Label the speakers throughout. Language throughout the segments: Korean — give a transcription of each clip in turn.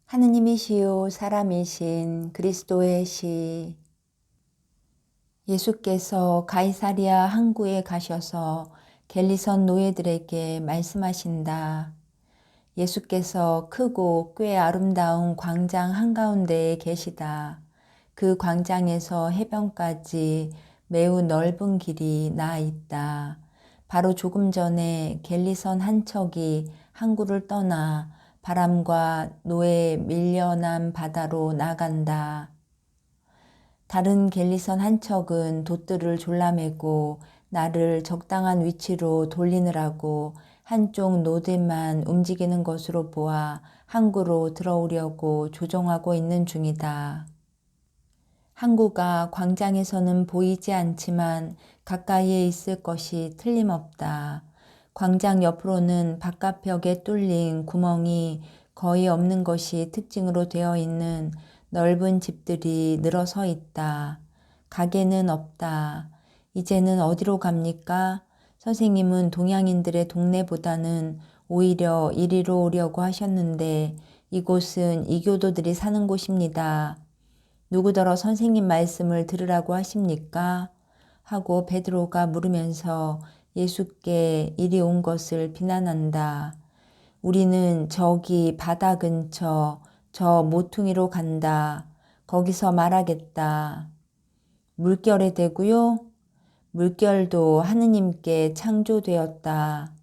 Speaker 1: 하느님이시요 사람이신 그리스도의 시. 예수께서 가이사랴 항구에 가셔서 갤리선 노예들에게 말씀하신다. 예수께서 크고 꽤 아름다운 광장 한가운데에 계시다. 그 광장에서 해변까지 매우 넓은 길이 나 있다. 바로 조금 전에 갤리선 한 척이 항구를 떠나 바람과 노에 밀려난 바다로 나간다. 다른 갤리선 한 척은 돛들을 졸라매고 나를 적당한 위치로 돌리느라고 한쪽 노드만 움직이는 것으로 보아 항구로 들어오려고 조종하고 있는 중이다. 항구가 광장에서는 보이지 않지만 가까이에 있을 것이 틀림없다. 광장 옆으로는 바깥벽에 뚫린 구멍이 거의 없는 것이 특징으로 되어 있는 넓은 집들이 늘어서 있다. 가게는 없다. 이제는 어디로 갑니까? 선생님은 동양인들의 동네보다는 오히려 이리로 오려고 하셨는데 이곳은 이교도들이 사는 곳입니다. 누구더러 선생님 말씀을 들으라고 하십니까? 하고 베드로가 물으면서 예수께 이리 온 것을 비난한다. 우리는 저기 바다 근처 저 모퉁이로 간다. 거기서 말하겠다. 물결에 대고요? 물결도 하느님께 창조되었다.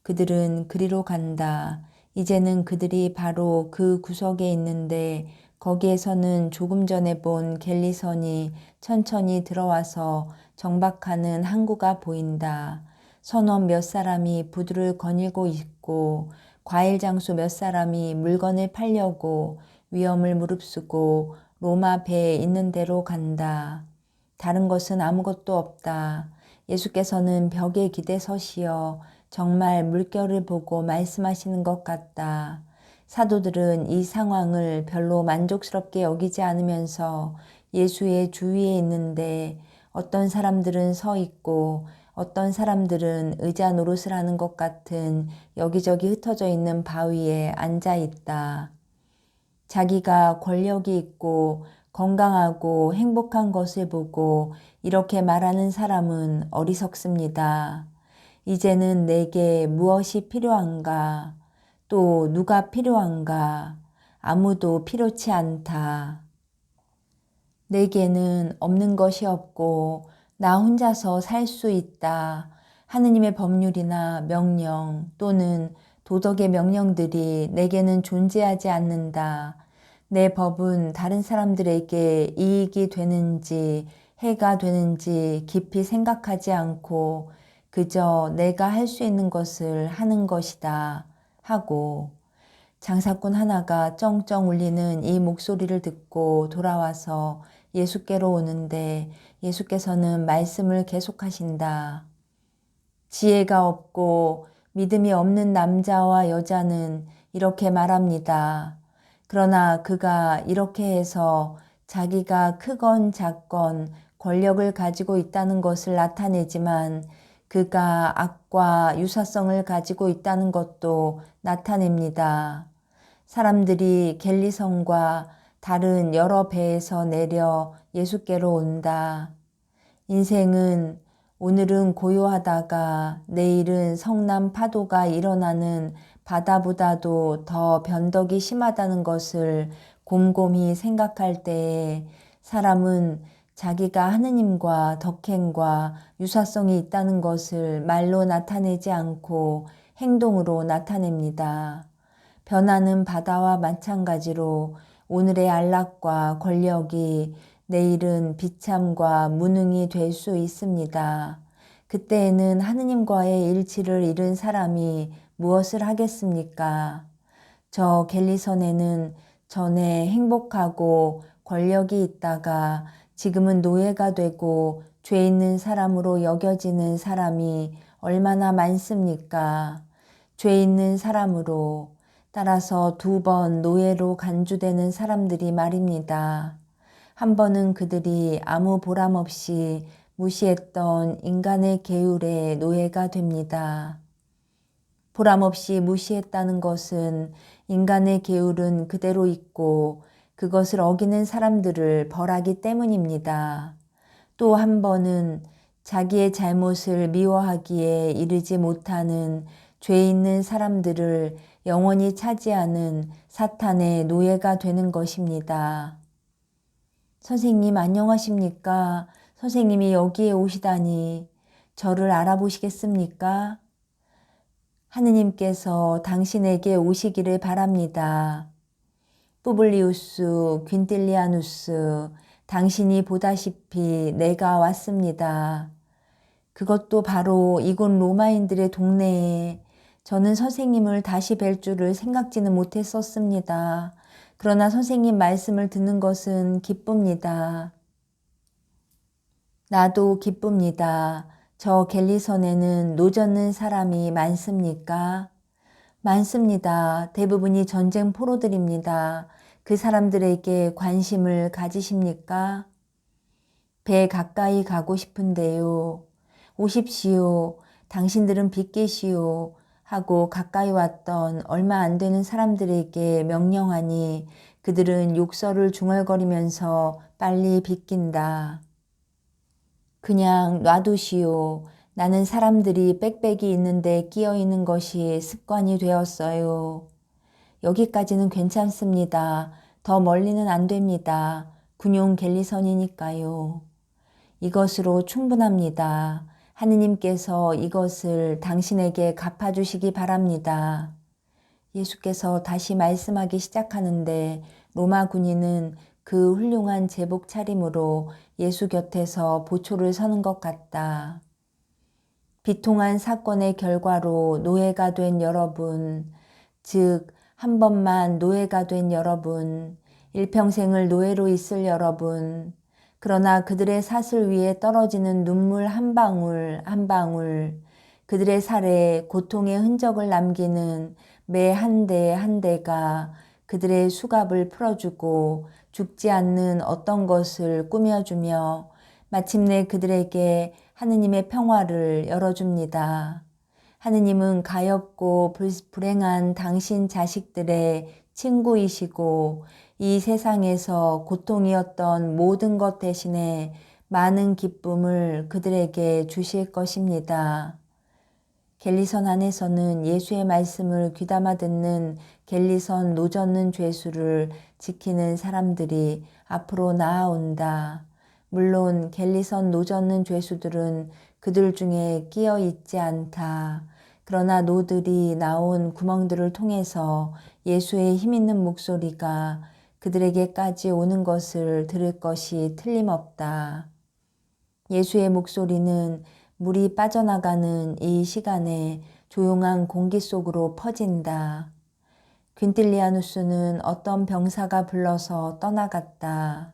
Speaker 1: 그들은 그리로 간다. 이제는 그들이 바로 그 구석에 있는데 거기에서는 조금 전에 본 갤리선이 천천히 들어와서 정박하는 항구가 보인다. 선원 몇 사람이 부두를 거닐고 있고 과일 장수 몇 사람이 물건을 팔려고 위험을 무릅쓰고 로마 배에 있는 대로 간다. 다른 것은 아무것도 없다. 예수께서는 벽에 기대 서시어 정말 물결을 보고 말씀하시는 것 같다. 사도들은 이 상황을 별로 만족스럽게 여기지 않으면서 예수의 주위에 있는데 어떤 사람들은 서 있고 어떤 사람들은 의자 노릇을 하는 것 같은 여기저기 흩어져 있는 바위에 앉아 있다. 자기가 권력이 있고 건강하고 행복한 것을 보고 이렇게 말하는 사람은 어리석습니다. 이제는 내게 무엇이 필요한가? 또 누가 필요한가? 아무도 필요치 않다. 내게는 없는 것이 없고 나 혼자서 살 수 있다. 하느님의 법률이나 명령 또는 도덕의 명령들이 내게는 존재하지 않는다. 내 법은 다른 사람들에게 이익이 되는지 해가 되는지 깊이 생각하지 않고 그저 내가 할 수 있는 것을 하는 것이다 하고 장사꾼 하나가 쩡쩡 울리는 이 목소리를 듣고 돌아와서 예수께로 오는데 예수께서는 말씀을 계속하신다. 지혜가 없고 믿음이 없는 남자와 여자는 이렇게 말합니다. 그러나 그가 이렇게 해서 자기가 크건 작건 권력을 가지고 있다는 것을 나타내지만 그가 악과 유사성을 가지고 있다는 것도 나타냅니다. 사람들이 갤리선과 다른 여러 배에서 내려 예수께로 온다. 인생은 오늘은 고요하다가 내일은 성남 파도가 일어나는 바다보다도 더 변덕이 심하다는 것을 곰곰이 생각할 때에 사람은 자기가 하느님과 덕행과 유사성이 있다는 것을 말로 나타내지 않고 행동으로 나타냅니다. 변하는 바다와 마찬가지로 오늘의 안락과 권력이 내일은 비참과 무능이 될 수 있습니다. 그때에는 하느님과의 일치를 잃은 사람이 무엇을 하겠습니까? 저 갤리선에는 전에 행복하고 권력이 있다가 지금은 노예가 되고 죄 있는 사람으로 여겨지는 사람이 얼마나 많습니까? 죄 있는 사람으로 따라서 2번 노예로 간주되는 사람들이 말입니다. 한 번은 그들이 아무 보람 없이 무시했던 인간의 계율의 노예가 됩니다. 보람없이 무시했다는 것은 인간의 계율은 그대로 있고 그것을 어기는 사람들을 벌하기 때문입니다. 또 한 번은 자기의 잘못을 미워하기에 이르지 못하는 죄 있는 사람들을 영원히 차지하는 사탄의 노예가 되는 것입니다. 선생님 안녕하십니까? 선생님이 여기에 오시다니 저를 알아보시겠습니까? 하느님께서 당신에게 오시기를 바랍니다. 푸블리우스 퀸틸리아누스, 당신이 보다시피 내가 왔습니다. 그것도 바로 이곳 로마인들의 동네에 저는 선생님을 다시 뵐 줄을 생각지는 못했었습니다. 그러나 선생님 말씀을 듣는 것은 기쁩니다. 나도 기쁩니다. 저 갤리선에는 노젓는 사람이 많습니까? 많습니다. 대부분이 전쟁 포로들입니다. 그 사람들에게 관심을 가지십니까? 배 가까이 가고 싶은데요. 오십시오. 당신들은 비키시오. 하고 가까이 왔던 얼마 안 되는 사람들에게 명령하니 그들은 욕설을 중얼거리면서 빨리 비낀다. 그냥 놔두시오. 나는 사람들이 빽빽이 있는데 끼어 있는 것이 습관이 되었어요. 여기까지는 괜찮습니다. 더 멀리는 안 됩니다. 군용 갤리선이니까요. 이것으로 충분합니다. 하느님께서 이것을 당신에게 갚아주시기 바랍니다. 예수께서 다시 말씀하기 시작하는데 로마 군인은 그 훌륭한 제복 차림으로 예수 곁에서 보초를 서는 것 같다. 비통한 사건의 결과로 노예가 된 여러분, 즉 한 번만 노예가 된 여러분, 일평생을 노예로 있을 여러분, 그러나 그들의 사슬 위에 떨어지는 눈물 한 방울 한 방울, 그들의 살에 고통의 흔적을 남기는 매 한 대 한 대가 그들의 수갑을 풀어주고 죽지 않는 어떤 것을 꾸며주며 마침내 그들에게 하느님의 평화를 열어줍니다. 하느님은 가엾고 불행한 당신 자식들의 친구이시고 이 세상에서 고통이었던 모든 것 대신에 많은 기쁨을 그들에게 주실 것입니다. 갤리선 안에서는 예수의 말씀을 귀담아 듣는 갤리선 노젓는 죄수를 지키는 사람들이 앞으로 나아온다. 물론 갤리선 노젓는 죄수들은 그들 중에 끼어 있지 않다. 그러나 노들이 나온 구멍들을 통해서 예수의 힘있는 목소리가 그들에게까지 오는 것을 들을 것이 틀림없다. 예수의 목소리는 물이 빠져나가는 이 시간에 조용한 공기 속으로 퍼진다. 퀸틸리아누스는 어떤 병사가 불러서 떠나갔다.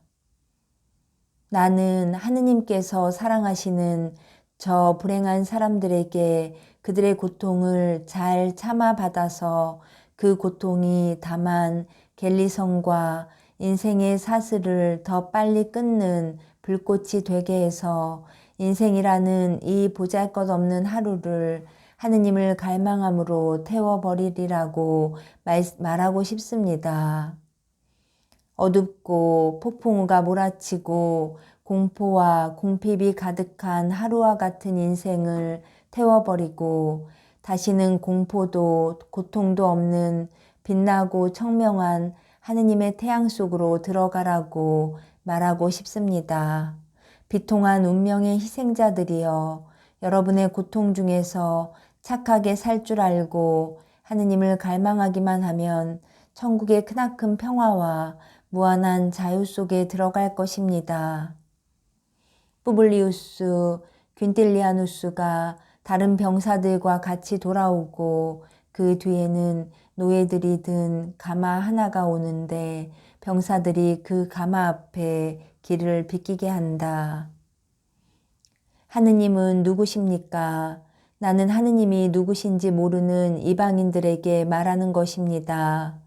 Speaker 1: 나는 하느님께서 사랑하시는 저 불행한 사람들에게 그들의 고통을 잘 참아받아서 그 고통이 다만 갤리선과 인생의 사슬을 더 빨리 끊는 불꽃이 되게 해서 인생이라는 이 보잘것없는 하루를 하느님을 갈망함으로 태워버리리라고 말하고 싶습니다. 어둡고 폭풍우가 몰아치고 공포와 궁핍이 가득한 하루와 같은 인생을 태워버리고 다시는 공포도 고통도 없는 빛나고 청명한 하느님의 태양 속으로 들어가라고 말하고 싶습니다. 비통한 운명의 희생자들이여, 여러분의 고통 중에서 착하게 살 줄 알고 하느님을 갈망하기만 하면 천국의 크나큰 평화와 무한한 자유 속에 들어갈 것입니다. 푸블리우스 퀸틸리아누스가 다른 병사들과 같이 돌아오고 그 뒤에는 노예들이 든 가마 하나가 오는데 병사들이 그 가마 앞에 길을 비키게 한다. 하느님은 누구십니까? 나는 하느님이 누구신지 모르는 이방인들에게 말하는 것입니다.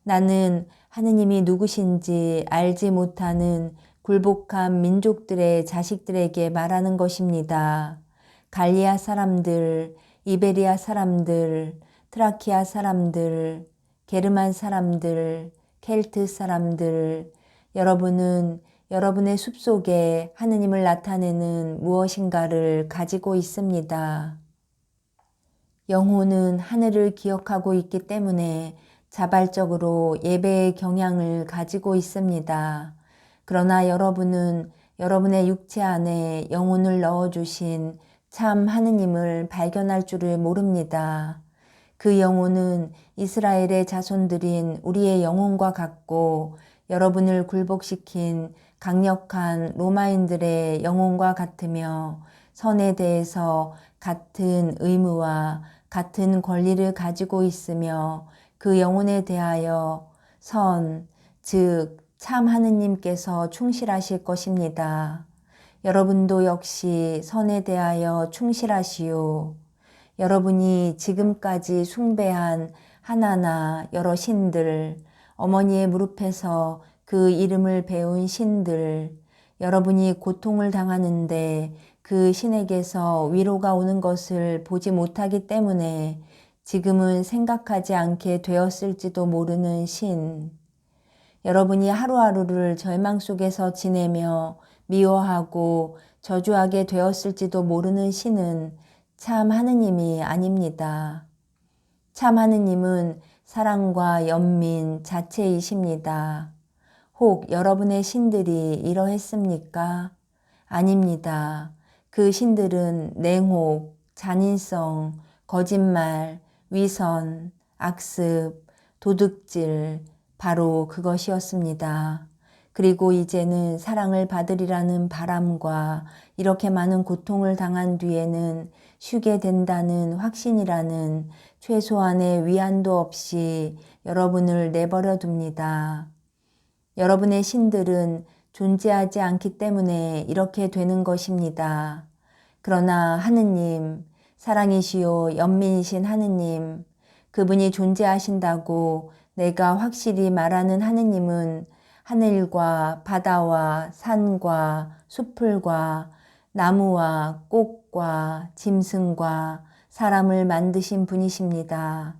Speaker 1: 나는 하느님이 누구신지 알지 못하는 굴복한 민족들의 자식들에게 말하는 것입니다. 갈리아 사람들, 이베리아 사람들, 트라키아 사람들, 게르만 사람들, 켈트 사람들, 여러분은 여러분의 숲속에 하느님을 나타내는 무엇인가를 가지고 있습니다. 영혼은 하늘을 기억하고 있기 때문에 자발적으로 예배의 경향을 가지고 있습니다. 그러나 여러분은 여러분의 육체 안에 영혼을 넣어주신 참 하느님을 발견할 줄을 모릅니다. 그 영혼은 이스라엘의 자손들인 우리의 영혼과 같고 여러분을 굴복시킨 강력한 로마인들의 영혼과 같으며 선에 대해서 같은 의무와 같은 권리를 가지고 있으며 그 영혼에 대하여 선, 즉 참 하느님께서 충실하실 것입니다. 여러분도 역시 선에 대하여 충실하시오. 여러분이 지금까지 숭배한 하나나 여러 신들, 어머니의 무릎에서 그 이름을 배운 신들, 여러분이 고통을 당하는데 그 신에게서 위로가 오는 것을 보지 못하기 때문에 지금은 생각하지 않게 되었을지도 모르는 신, 여러분이 하루하루를 절망 속에서 지내며 미워하고 저주하게 되었을지도 모르는 신은 참 하느님이 아닙니다. 참 하느님은 사랑과 연민 자체이십니다. 혹 여러분의 신들이 이러했습니까? 아닙니다. 그 신들은 냉혹, 잔인성, 거짓말, 위선, 악습, 도둑질, 바로 그것이었습니다. 그리고 이제는 사랑을 받으리라는 바람과 이렇게 많은 고통을 당한 뒤에는 쉬게 된다는 확신이라는 최소한의 위안도 없이 여러분을 내버려 둡니다. 여러분의 신들은 존재하지 않기 때문에 이렇게 되는 것입니다. 그러나 하느님, 사랑이시요 연민이신 하느님, 그분이 존재하신다고 내가 확실히 말하는 하느님은 하늘과 바다와 산과 숲을과 나무와 꽃과 짐승과 사람을 만드신 분이십니다.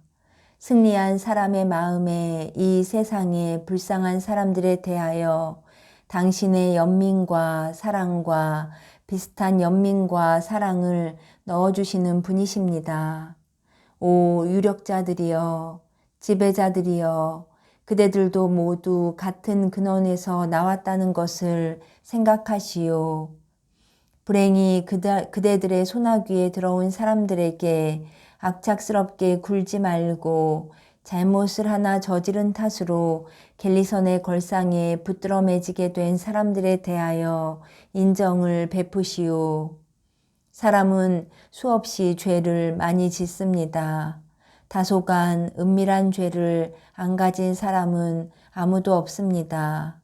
Speaker 1: 승리한 사람의 마음에 이 세상의 불쌍한 사람들에 대하여 당신의 연민과 사랑과 비슷한 연민과 사랑을 넣어주시는 분이십니다. 오 유력자들이여, 지배자들이여, 그대들도 모두 같은 근원에서 나왔다는 것을 생각하시오. 불행히 그대들의 소나귀에 들어온 사람들에게 악착스럽게 굴지 말고 잘못을 하나 저지른 탓으로 갤리선의 걸상에 붙들어 매지게 된 사람들에 대하여 인정을 베푸시오. 사람은 수없이 죄를 많이 짓습니다. 다소간 은밀한 죄를 안 가진 사람은 아무도 없습니다.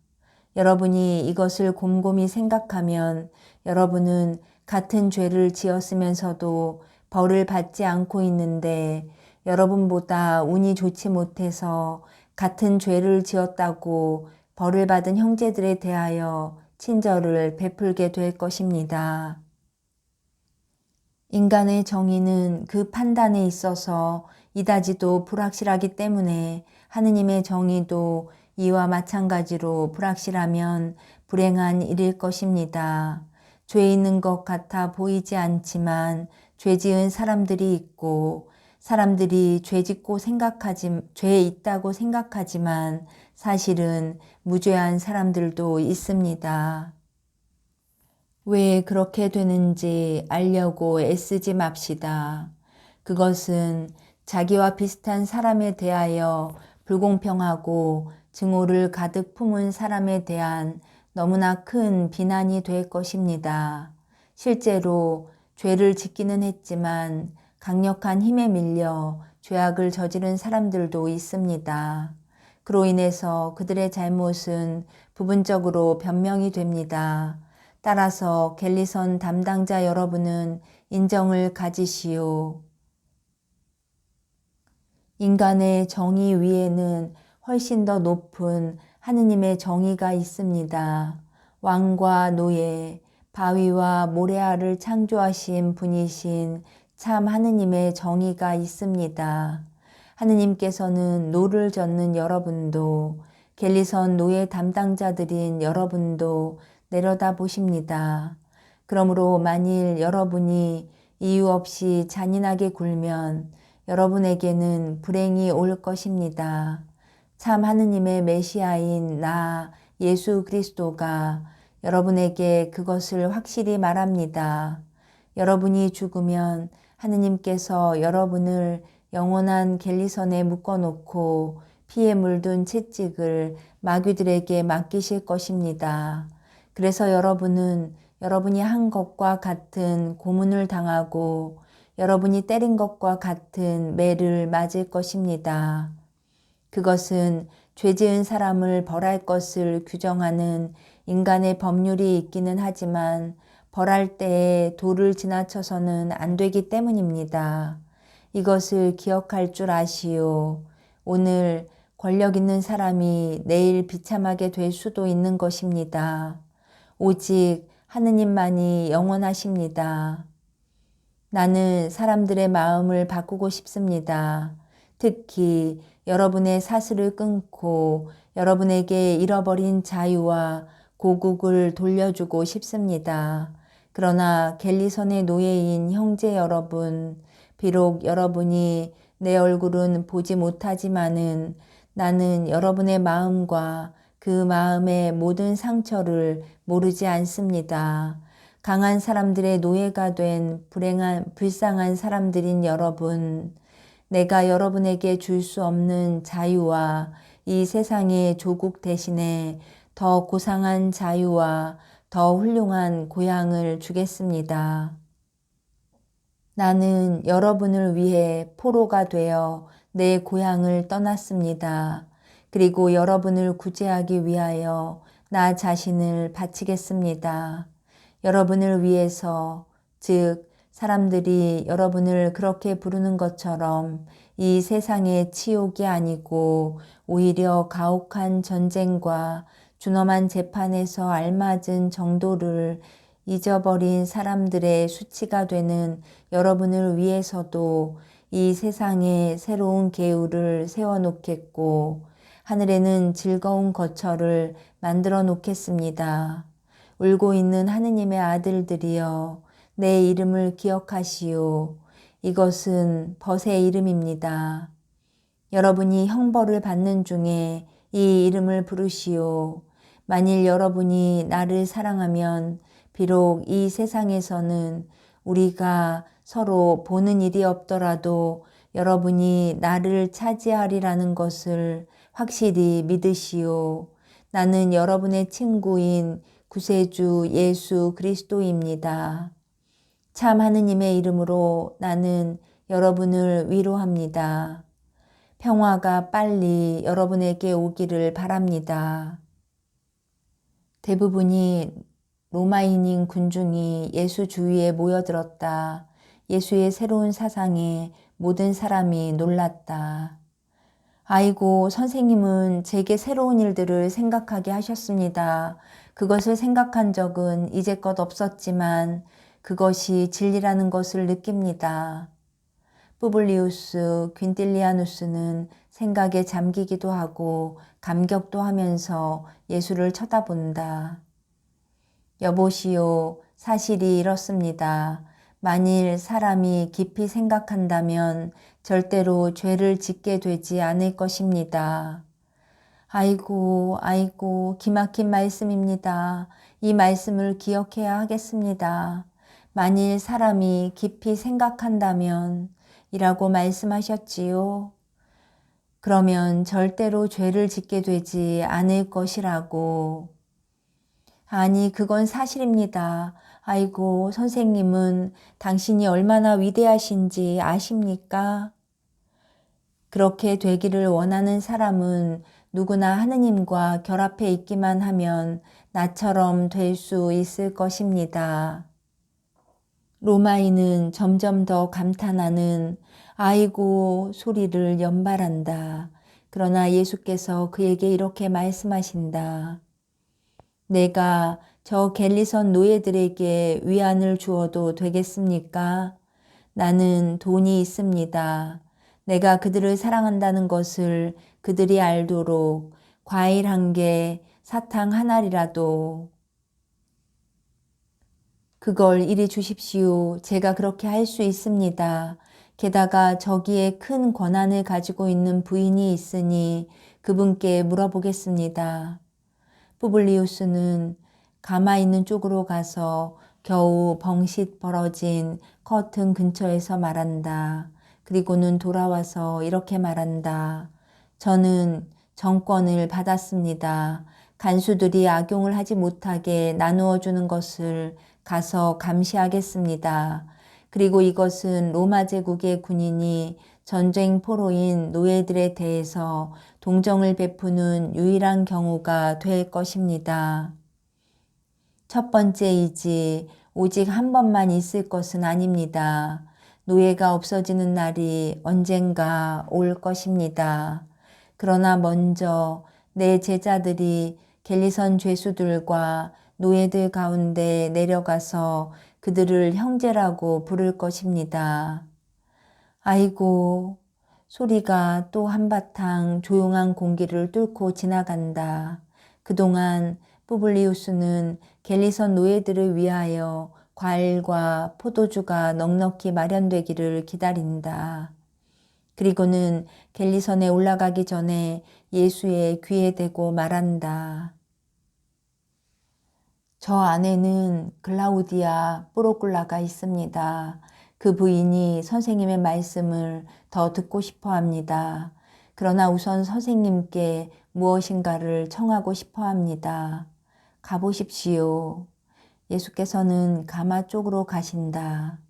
Speaker 1: 여러분이 이것을 곰곰이 생각하면 여러분은 같은 죄를 지었으면서도 벌을 받지 않고 있는데 여러분보다 운이 좋지 못해서 같은 죄를 지었다고 벌을 받은 형제들에 대하여 친절을 베풀게 될 것입니다. 인간의 정의는 그 판단에 있어서 이다지도 불확실하기 때문에 하느님의 정의도 이와 마찬가지로 불확실하면 불행한 일일 것입니다. 죄 있는 것 같아 보이지 않지만 죄 지은 사람들이 있고 사람들이 죄 있다고 생각하지만 사실은 무죄한 사람들도 있습니다. 왜 그렇게 되는지 알려고 애쓰지 맙시다. 그것은 자기와 비슷한 사람에 대하여 불공평하고 증오를 가득 품은 사람에 대한 너무나 큰 비난이 될 것입니다. 실제로 죄를 짓기는 했지만 강력한 힘에 밀려 죄악을 저지른 사람들도 있습니다. 그로 인해서 그들의 잘못은 부분적으로 변명이 됩니다. 따라서 갤리선 담당자 여러분은 인정을 가지시오. 인간의 정의 위에는 훨씬 더 높은 하느님의 정의가 있습니다. 왕과 노예, 바위와 모래알을 창조하신 분이신 참 하느님의 정의가 있습니다. 하느님께서는 노를 젓는 여러분도 갤리선 노예 담당자들인 여러분도 내려다 보십니다. 그러므로 만일 여러분이 이유 없이 잔인하게 굴면 여러분에게는 불행이 올 것입니다. 참 하느님의 메시아인 나 예수 그리스도가 여러분에게 그것을 확실히 말합니다. 여러분이 죽으면 하느님께서 여러분을 영원한 갤리선에 묶어놓고 피에 물든 채찍을 마귀들에게 맡기실 것입니다. 그래서 여러분은 여러분이 한 것과 같은 고문을 당하고 여러분이 때린 것과 같은 매를 맞을 것입니다. 그것은 죄 지은 사람을 벌할 것을 규정하는 인간의 법률이 있기는 하지만 벌할 때에 도를 지나쳐서는 안 되기 때문입니다. 이것을 기억할 줄 아시오. 오늘 권력 있는 사람이 내일 비참하게 될 수도 있는 것입니다. 오직 하느님만이 영원하십니다. 나는 사람들의 마음을 바꾸고 싶습니다. 특히 여러분의 사슬을 끊고 여러분에게 잃어버린 자유와 고국을 돌려주고 싶습니다. 그러나 갤리선의 노예인 형제 여러분, 비록 여러분이 내 얼굴은 보지 못하지만은 나는 여러분의 마음과 그 마음의 모든 상처를 모르지 않습니다. 강한 사람들의 노예가 된 불쌍한 사람들인 여러분, 내가 여러분에게 줄 수 없는 자유와 이 세상의 조국 대신에 더 고상한 자유와 더 훌륭한 고향을 주겠습니다. 나는 여러분을 위해 포로가 되어 내 고향을 떠났습니다. 그리고 여러분을 구제하기 위하여 나 자신을 바치겠습니다. 여러분을 위해서, 즉 사람들이 여러분을 그렇게 부르는 것처럼 이 세상의 치욕이 아니고 오히려 가혹한 전쟁과 준엄한 재판에서 알맞은 정도를 잊어버린 사람들의 수치가 되는 여러분을 위해서도 이 세상에 새로운 계율을 세워놓겠고 하늘에는 즐거운 거처를 만들어 놓겠습니다. 울고 있는 하느님의 아들들이여 내 이름을 기억하시오. 이것은 벗의 이름입니다. 여러분이 형벌을 받는 중에 이 이름을 부르시오. 만일 여러분이 나를 사랑하면 비록 이 세상에서는 우리가 서로 보는 일이 없더라도 여러분이 나를 차지하리라는 것을 확실히 믿으시오. 나는 여러분의 친구인 구세주 예수 그리스도입니다. 참 하느님의 이름으로 나는 여러분을 위로합니다. 평화가 빨리 여러분에게 오기를 바랍니다. 대부분이 로마인인 군중이 예수 주위에 모여들었다. 예수의 새로운 사상에 모든 사람이 놀랐다. 아이고, 선생님은 제게 새로운 일들을 생각하게 하셨습니다. 그것을 생각한 적은 이제껏 없었지만 그것이 진리라는 것을 느낍니다. 푸블리우스 퀸틸리아누스는 생각에 잠기기도 하고 감격도 하면서 예수를 쳐다본다. 여보시오, 사실이 이렇습니다. 만일 사람이 깊이 생각한다면 절대로 죄를 짓게 되지 않을 것입니다. 아이고, 아이고, 기막힌 말씀입니다. 이 말씀을 기억해야 하겠습니다. 만일 사람이 깊이 생각한다면 이라고 말씀하셨지요. 그러면 절대로 죄를 짓게 되지 않을 것이라고. 아니, 그건 사실입니다. 아이고, 선생님은 당신이 얼마나 위대하신지 아십니까? 그렇게 되기를 원하는 사람은 누구나 하느님과 결합해 있기만 하면 나처럼 될 수 있을 것입니다. 로마인은 점점 더 감탄하는 아이고 소리를 연발한다. 그러나 예수께서 그에게 이렇게 말씀하신다. 내가 저 갤리선 노예들에게 위안을 주어도 되겠습니까? 나는 돈이 있습니다. 내가 그들을 사랑한다는 것을 그들이 알도록 과일 한 개, 사탕 하나리라도 그걸 이리 주십시오. 제가 그렇게 할 수 있습니다. 게다가 저기에 큰 권한을 가지고 있는 부인이 있으니 그분께 물어보겠습니다. 푸블리우스는 가마 있는 쪽으로 가서 겨우 벙싯 벌어진 커튼 근처에서 말한다. 그리고는 돌아와서 이렇게 말한다. 저는 정권을 받았습니다. 간수들이 악용을 하지 못하게 나누어 주는 것을 가서 감시하겠습니다. 그리고 이것은 로마 제국의 군인이 전쟁 포로인 노예들에 대해서 동정을 베푸는 유일한 경우가 될 것입니다. 첫 번째이지 오직 한 번만 있을 것은 아닙니다. 노예가 없어지는 날이 언젠가 올 것입니다. 그러나 먼저 내 제자들이 갤리선 죄수들과 노예들 가운데 내려가서 그들을 형제라고 부를 것입니다. 아이고, 소리가 또 한바탕 조용한 공기를 뚫고 지나간다. 그동안 푸블리우스는 갤리선 노예들을 위하여 과일과 포도주가 넉넉히 마련되기를 기다린다. 그리고는 갤리선에 올라가기 전에 예수의 귀에 대고 말한다. 저 안에는 글라우디아 뽀로클라가 있습니다. 그 부인이 선생님의 말씀을 더 듣고 싶어 합니다. 그러나 우선 선생님께 무엇인가를 청하고 싶어 합니다. 가보십시오. 예수께서는 가마 쪽으로 가신다.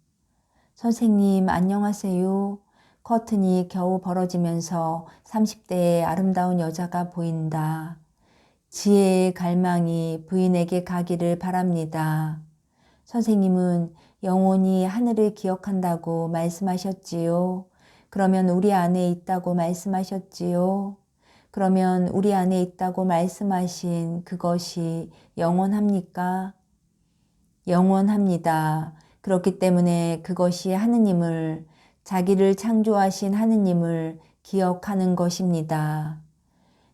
Speaker 1: 선생님 안녕하세요. 커튼이 겨우 벌어지면서 30대의 아름다운 여자가 보인다. 지혜의 갈망이 부인에게 가기를 바랍니다. 선생님은 영원히 하늘을 기억한다고 말씀하셨지요. 그러면 우리 안에 있다고 말씀하셨지요. 그러면 우리 안에 있다고 말씀하신 그것이 영원합니까? 영원합니다. 그렇기 때문에 그것이 하느님을, 자기를 창조하신 하느님을 기억하는 것입니다.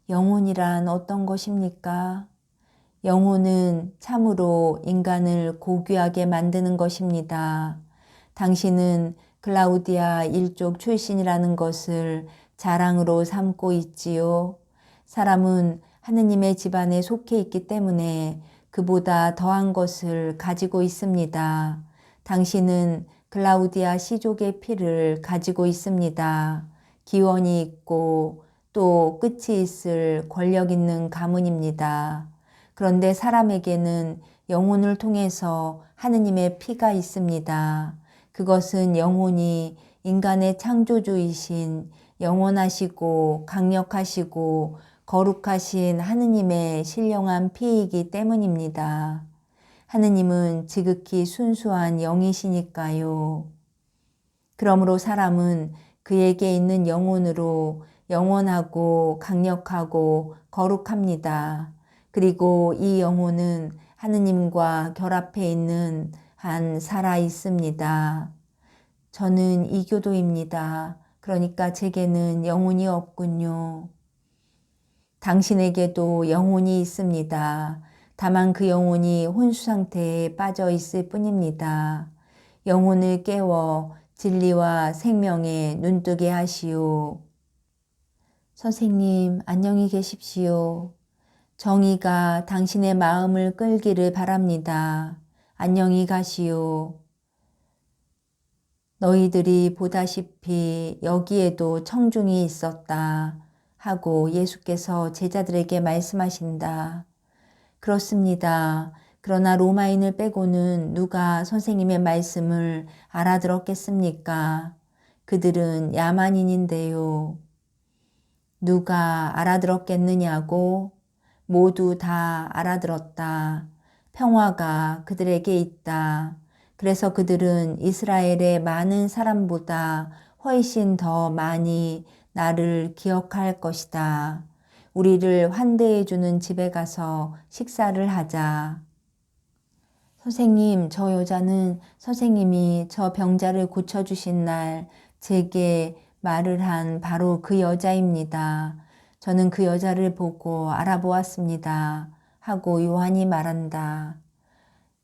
Speaker 1: 영혼이란 어떤 것입니까? 영혼은 참으로 인간을 고귀하게 만드는 것입니다. 당신은 클라우디아 일족 출신이라는 것을 자랑으로 삼고 있지요. 사람은 하느님의 집안에 속해 있기 때문에 그보다 더한 것을 가지고 있습니다. 당신은 클라우디아 시족의 피를 가지고 있습니다. 기원이 있고 또 끝이 있을 권력 있는 가문입니다. 그런데 사람에게는 영혼을 통해서 하느님의 피가 있습니다. 그것은 영혼이 인간의 창조주이신 영원하시고 강력하시고 거룩하신 하느님의 신령한 피이기 때문입니다. 하느님은 지극히 순수한 영이시니까요. 그러므로 사람은 그에게 있는 영혼으로 영원하고 강력하고 거룩합니다. 그리고 이 영혼은 하느님과 결합해 있는 한 살아 있습니다. 저는 이교도입니다. 그러니까 제게는 영혼이 없군요. 당신에게도 영혼이 있습니다. 다만 그 영혼이 혼수 상태에 빠져 있을 뿐입니다. 영혼을 깨워 진리와 생명에 눈뜨게 하시오. 선생님, 안녕히 계십시오. 정의가 당신의 마음을 끌기를 바랍니다. 안녕히 가시오. 너희들이 보다시피 여기에도 청중이 있었다 하고 예수께서 제자들에게 말씀하신다. 그렇습니다. 그러나 로마인을 빼고는 누가 선생님의 말씀을 알아들었겠습니까? 그들은 야만인인데요. 누가 알아들었겠느냐고? 모두 다 알아들었다. 평화가 그들에게 있다. 그래서 그들은 이스라엘의 많은 사람보다 훨씬 더 많이 나를 기억할 것이다. 우리를 환대해 주는 집에 가서 식사를 하자. 선생님, 저 여자는 선생님이 저 병자를 고쳐주신 날 제게 말을 한 바로 그 여자입니다. 저는 그 여자를 보고 알아보았습니다. 하고 요한이 말한다.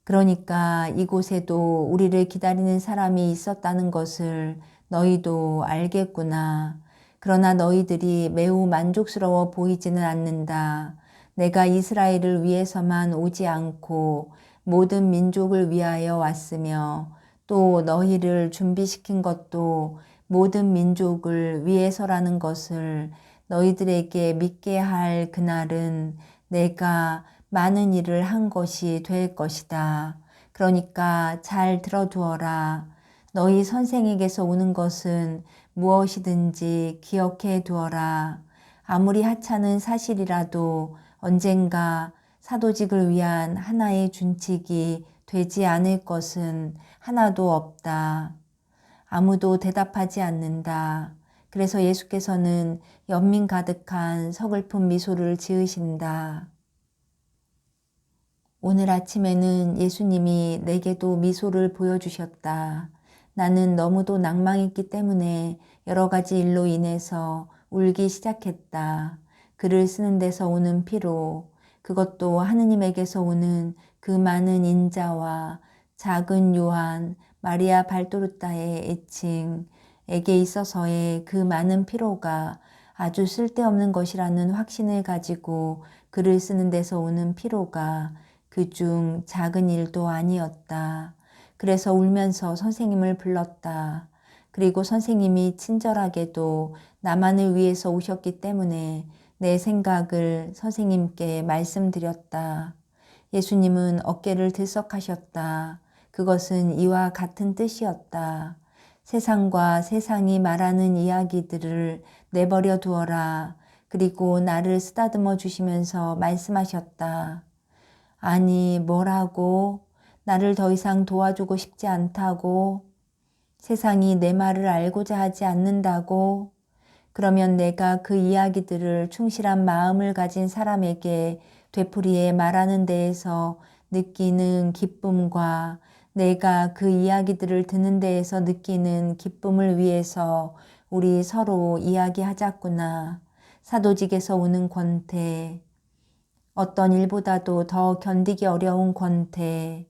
Speaker 1: 그러니까 이곳에도 우리를 기다리는 사람이 있었다는 것을 너희도 알겠구나. 그러나 너희들이 매우 만족스러워 보이지는 않는다. 내가 이스라엘을 위해서만 오지 않고 모든 민족을 위하여 왔으며 또 너희를 준비시킨 것도 모든 민족을 위해서라는 것을 너희들에게 믿게 할 그날은 내가 많은 일을 한 것이 될 것이다. 그러니까 잘 들어두어라. 너희 선생에게서 오는 것은 무엇이든지 기억해 두어라. 아무리 하찮은 사실이라도 언젠가 사도직을 위한 하나의 준칙이 되지 않을 것은 하나도 없다. 아무도 대답하지 않는다. 그래서 예수께서는 연민 가득한 서글픈 미소를 지으신다. 오늘 아침에는 예수님이 내게도 미소를 보여주셨다. 나는 너무도 낭망했기 때문에 여러 가지 일로 인해서 울기 시작했다. 글을 쓰는 데서 오는 피로, 그것도 하느님에게서 오는 그 많은 인자와 작은 요한, 마리아 발도르타의 애칭에게 있어서의 그 많은 피로가 아주 쓸데없는 것이라는 확신을 가지고 글을 쓰는 데서 오는 피로가 그중 작은 일도 아니었다. 그래서 울면서 선생님을 불렀다. 그리고 선생님이 친절하게도 나만을 위해서 오셨기 때문에 내 생각을 선생님께 말씀드렸다. 예수님은 어깨를 들썩하셨다. 그것은 이와 같은 뜻이었다. 세상과 세상이 말하는 이야기들을 내버려 두어라. 그리고 나를 쓰다듬어 주시면서 말씀하셨다. 아니, 뭐라고? 나를 더 이상 도와주고 싶지 않다고? 세상이 내 말을 알고자 하지 않는다고? 그러면 내가 그 이야기들을 충실한 마음을 가진 사람에게 되풀이해 말하는 데에서 느끼는 기쁨과 내가 그 이야기들을 듣는 데에서 느끼는 기쁨을 위해서 우리 서로 이야기하자꾸나. 사도직에서 오는 권태, 어떤 일보다도 더 견디기 어려운 권태,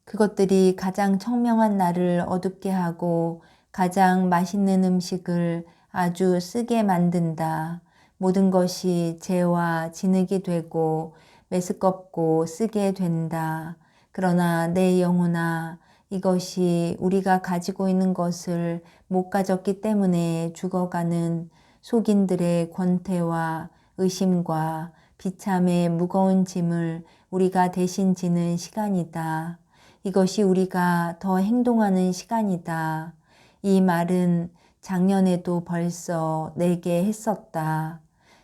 Speaker 1: 그것들이 가장 청명한 나를 어둡게 하고 가장 맛있는 음식을 아주 쓰게 만든다. 모든 것이 재와 진흙이 되고 메스껍고 쓰게 된다. 그러나 내 영혼아, 이것이 우리가 가지고 있는 것을 못 가졌기 때문에 죽어가는 속인들의 권태와 의심과 비참의 무거운 짐을 우리가 대신 지는 시간이다. 이것이 우리가 더 행동하는 시간이다. 이 말은 작년에도 벌써 내게 했었다.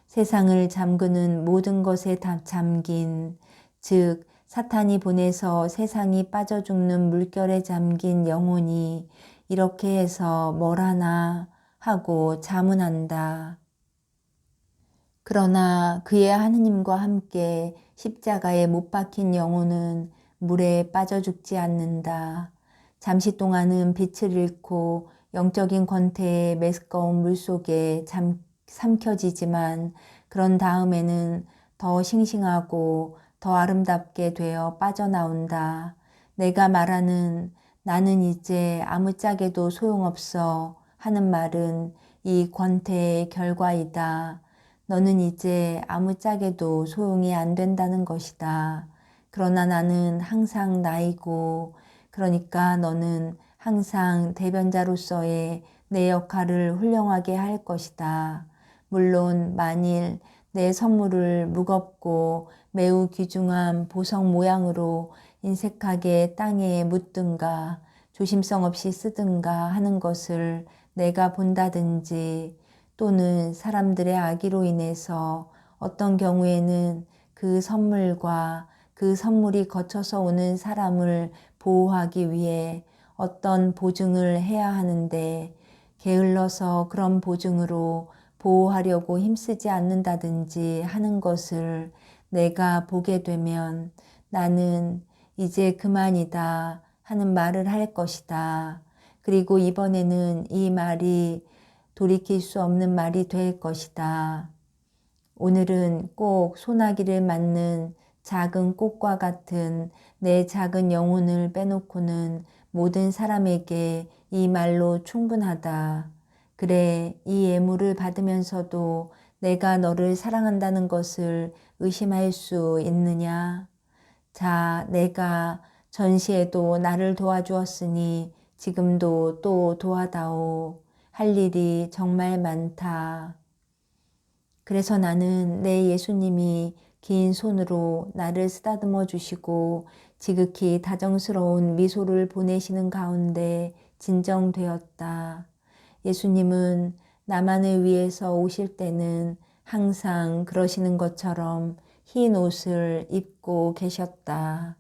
Speaker 1: 세상을 잠그는 모든 것에 다 잠긴, 즉 사탄이 보내서 세상이 빠져 죽는 물결에 잠긴 영혼이 이렇게 해서 뭘 하나 하고 자문한다. 그러나 그의 하느님과 함께 십자가에 못 박힌 영혼은 물에 빠져 죽지 않는다. 잠시 동안은 빛을 잃고 영적인 권태의 메스꺼운 물속에 삼켜지지만 그런 다음에는 더 싱싱하고 더 아름답게 되어 빠져나온다. 내가 말하는 나는 이제 아무짝에도 소용없어 하는 말은 이 권태의 결과이다. 너는 이제 아무짝에도 소용이 안 된다는 것이다. 그러나 나는 항상 나이고, 그러니까 너는 항상 대변자로서의 내 역할을 훌륭하게 할 것이다. 물론 만일 내 선물을 무겁고 매우 귀중한 보석 모양으로 인색하게 땅에 묻든가 조심성 없이 쓰든가 하는 것을 내가 본다든지 또는 사람들의 악의로 인해서 어떤 경우에는 그 선물과 그 선물이 거쳐서 오는 사람을 보호하기 위해 어떤 보증을 해야 하는데 게을러서 그런 보증으로 보호하려고 힘쓰지 않는다든지 하는 것을 내가 보게 되면 나는 이제 그만이다 하는 말을 할 것이다. 그리고 이번에는 이 말이 돌이킬 수 없는 말이 될 것이다. 오늘은 꼭 소나기를 맞는 작은 꽃과 같은 내 작은 영혼을 빼놓고는 모든 사람에게 이 말로 충분하다. 그래, 이 예물을 받으면서도 내가 너를 사랑한다는 것을 의심할 수 있느냐? 자, 내가 전시에도 나를 도와주었으니 지금도 또 도와다오. 할 일이 정말 많다. 그래서 나는 내 예수님이 긴 손으로 나를 쓰다듬어 주시고 지극히 다정스러운 미소를 보내시는 가운데 진정되었다. 예수님은 나만을 위해서 오실 때는 항상 그러시는 것처럼 흰 옷을 입고 계셨다.